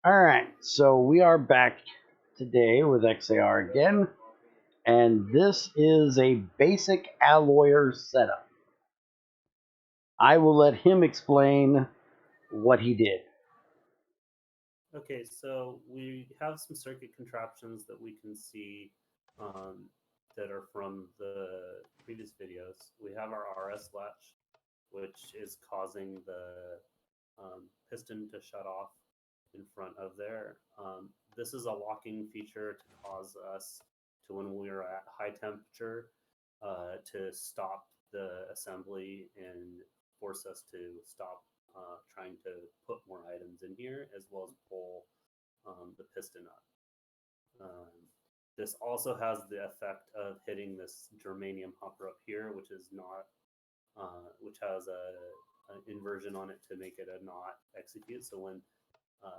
All right, so we are back today with XAR again, and this is a basic alloyer setup. I will let him explain what he did. Okay, so we have some circuit contraptions that we can see um, that are from the previous videos. We have our RS latch, which is causing the piston to shut off in front of there. This is a locking feature to cause us to, when we are at high temperature, to stop the assembly and force us to stop trying to put more items in here, as well as pull the piston up. This also has the effect of hitting this germanium hopper up here, which is not, which has an inversion on it to make it a not execute. So when uh,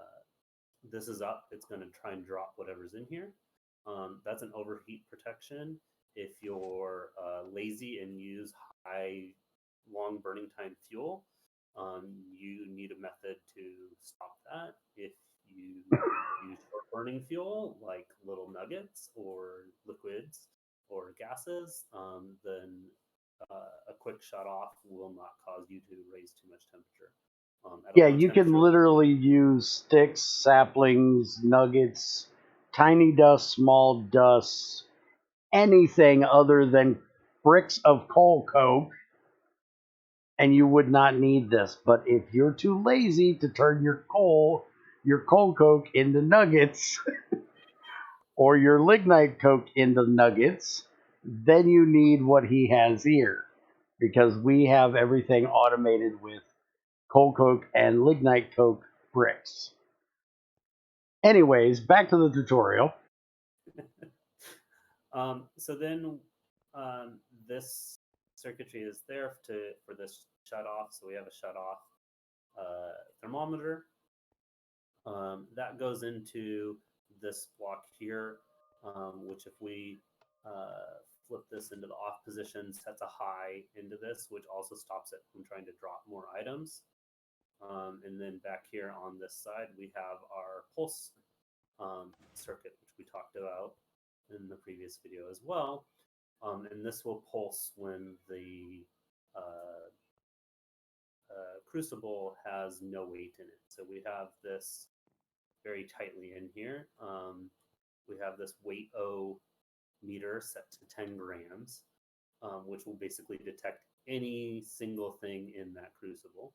this is up, it's going to try and drop whatever's in here. That's an overheat protection. If you're lazy and use high, long burning time fuel, you need a method to stop that. If you use short burning fuel, like little nuggets or liquids or gases, then a quick shut off will not cause you to raise too much temperature. At a Yeah, low you can temperature, literally use sticks, saplings, nuggets, tiny dust, small dust, anything other than bricks of coal coke, and you would not need this. But if you're too lazy to turn your coal coke into nuggets, or your lignite coke into nuggets, then you need what he has here. Because we have everything automated with coal coke and lignite coke bricks. Anyways, back to the tutorial. so then this circuitry is there for this shut off. So we have a shut off thermometer that goes into this block here, which if we flip this into the off position, sets a high into this, which also stops it from trying to drop more items. And then back here on this side, we have our pulse circuit, which we talked about in the previous video as well. And this will pulse when the uh, crucible has no weight in it. So we have this very tightly in here. We have this weight O meter set to 10 grams, which will basically detect any single thing in that crucible.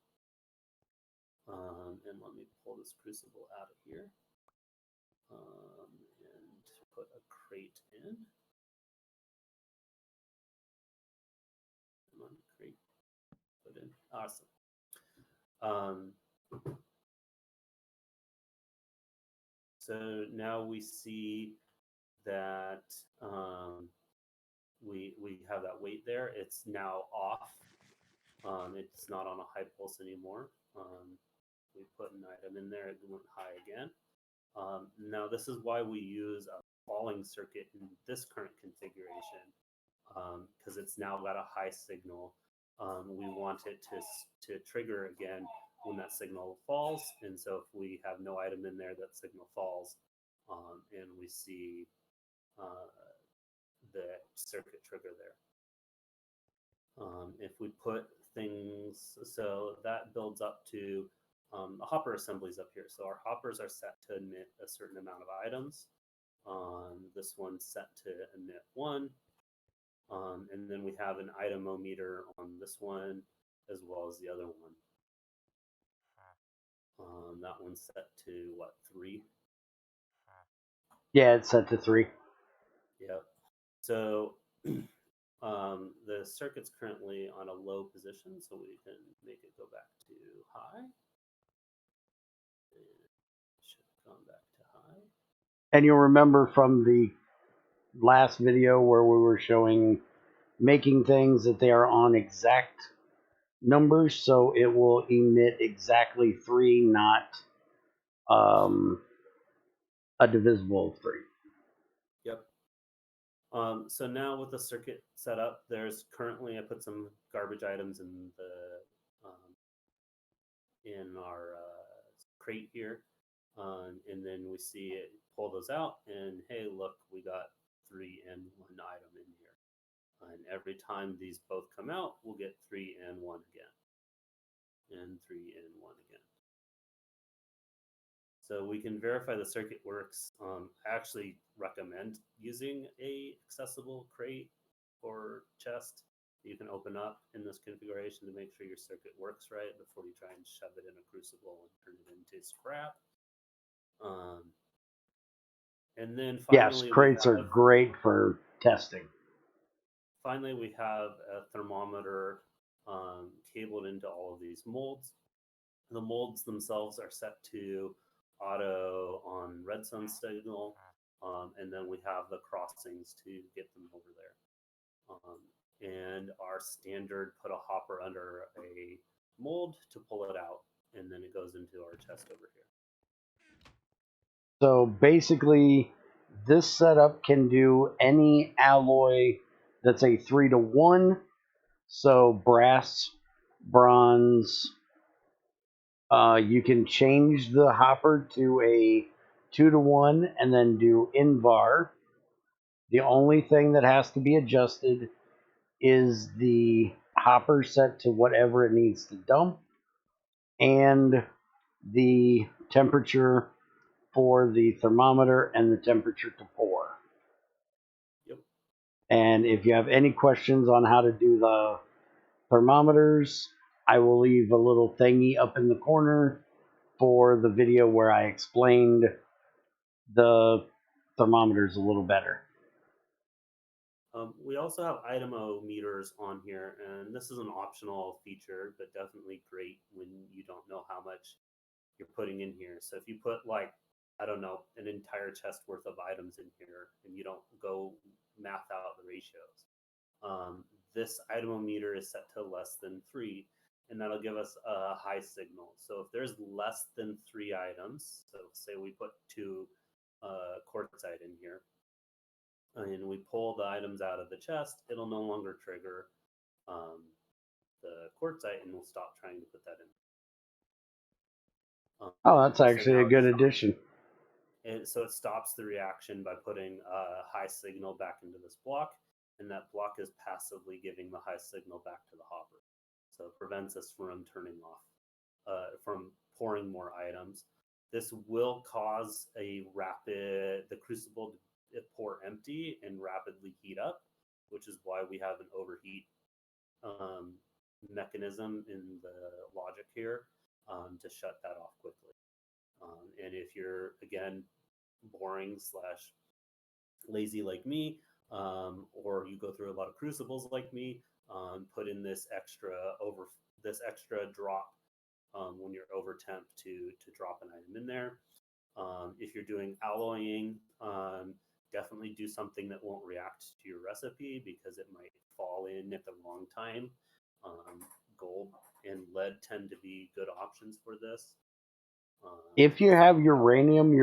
And let me pull this crucible out of here and put a crate in. Come on, crate, put in. Awesome. Um, so now we see that we have that weight there. It's now off. It's not on a high pulse anymore. We put an item in there, it went high again. Now this is why we use a falling circuit in this current configuration, because it's now got a high signal. We want it to trigger again when that signal falls, and so if we have no item in there, that signal falls, and we see uh, the circuit trigger there. If we put things, so that builds up to the hopper assemblies up here. So our hoppers are set to emit a certain amount of items. This one's set to emit one. And then we have an itemometer on this one as well as the other one. That one's set to what, 3? Yeah, it's set to 3. Yep. So the circuit's currently on a low position, so we can make it go back to high. And should have gone back to high. And you'll remember from the last video where we were showing making things that they are on exact numbers, so it will emit exactly 3, not um, a divisible of 3. Yep. So now with the circuit set up, there's currently I put some garbage items in the in our crate here. and then we see it pull those out, and hey, look, we got 3 and 1 item in here. And every time these both come out, we'll get 3 and 1 again, and 3 and 1 again. So we can verify the circuit works. I actually recommend using a accessible crate or chest you can open up in this configuration to make sure your circuit works right before you try and shove it in a crucible and turn it into scrap. And then Yes, finally crates are great for testing. finally we have a thermometer cabled into all of these molds. The molds themselves are set to auto on redstone signal, and then we have the crossings to get them over there. And our standard put a hopper under a mold to pull it out, and then it goes into our chest over here. So basically, this setup can do any alloy that's a 3-to-1. So brass, bronze. You can change the hopper to a 2-to-1 and then do Invar. The only thing that has to be adjusted is the hopper set to whatever it needs to dump and the temperature for the thermometer and the temperature to pour. Yep. And if you have any questions on how to do the thermometers, I will leave a little thingy up in the corner for the video where I explained the thermometers a little better. We also have ITEMO meters on here, and this is an optional feature, but definitely great when you don't know how much you're putting in here. So if you put like, I don't know, an entire chest worth of items in here and you don't go math out the ratios, this ITEMO meter is set to less than 3, and that'll give us a high signal. So if there's less than 3 items, so say we put 2 quartzite in here, and we pull the items out of the chest, it'll no longer trigger the quartzite, and we'll stop trying to put that in. Oh, that's So actually a now good addition. so it stops the reaction by putting a high signal back into this block, and that block is passively giving the high signal back to the hopper. So it prevents us from turning off, from pouring more items. This will cause the crucible to pour empty and rapidly heat up, which is why we have an overheat mechanism in the logic here to shut that off quickly. And if you're, again, boring slash lazy like me, or you go through a lot of crucibles like me, put in this extra drop when you're over temp to drop an item in there. If you're doing alloying, definitely do something that won't react to your recipe because it might fall in at the wrong time. Gold and lead tend to be good options for this. If you have uranium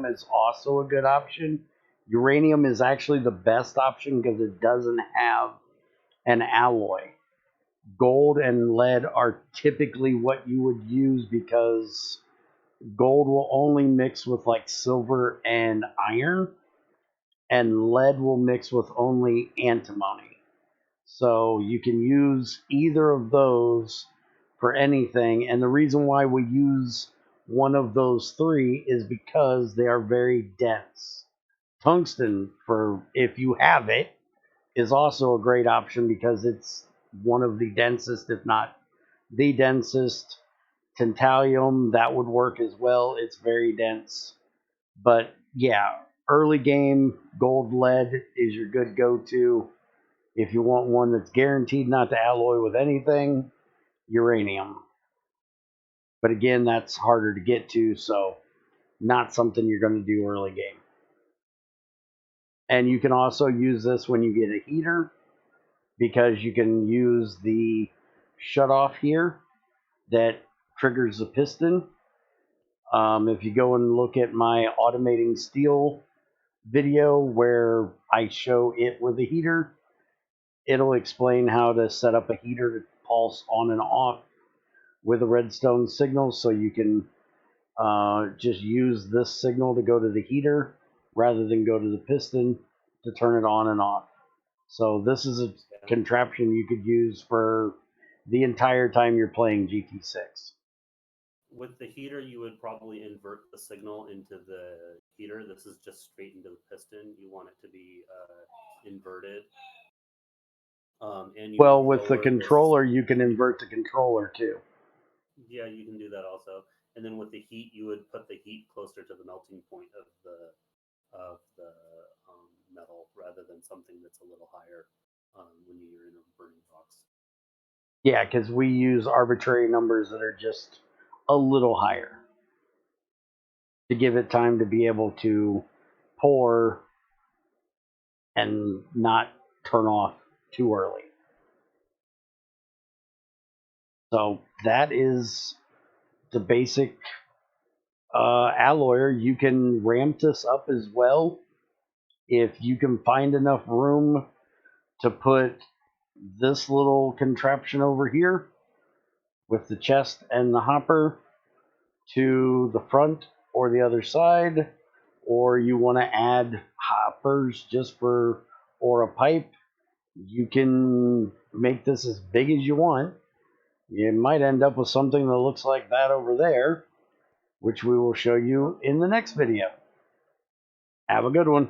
is also a good option. Uranium is actually the best option because it doesn't have an alloy. Gold and lead are typically what you would use because gold will only mix with like silver and iron, and lead will mix with only antimony. So you can use either of those for anything. And the reason why we use one of those 3 is because they are very dense. Tungsten, for if you have it, is also a great option because it's one of the densest, if not the densest. Tantalum, that would work as well. It's very dense. But yeah, early game, gold lead is your good go-to. If you want one that's guaranteed not to alloy with anything, uranium. But again, that's harder to get to, so not something you're going to do early game. And you can also use this when you get a heater because you can use the shutoff here that triggers the piston. If you go and look at my automating steel video where I show it with a heater, it'll explain how to set up a heater to pulse on and off with a redstone signal so you can just use this signal to go to the heater rather than go to the piston to turn it on and off. So this is a contraption you could use for the entire time you're playing GT6. With the heater, you would probably invert the signal into the heater. This is just straight into the piston. You want it to be inverted. And you Well, would with the lower this. controller, you can invert the controller too. Yeah, you can do that also. And then with the heat, you would put the heat closer to the melting point of the metal rather than something that's a little higher when you're in a burning box. Yeah, because we use arbitrary numbers that are just a little higher to give it time to be able to pour and not turn off too early. So that is the basic alloyer. You can ramp this up as well if you can find enough room to put this little contraption over here with the chest and the hopper to the front or the other side, or you want to add hoppers just for, or a pipe, you can make this as big as you want. You might end up with something that looks like that over there, which we will show you in the next video. Have a good one.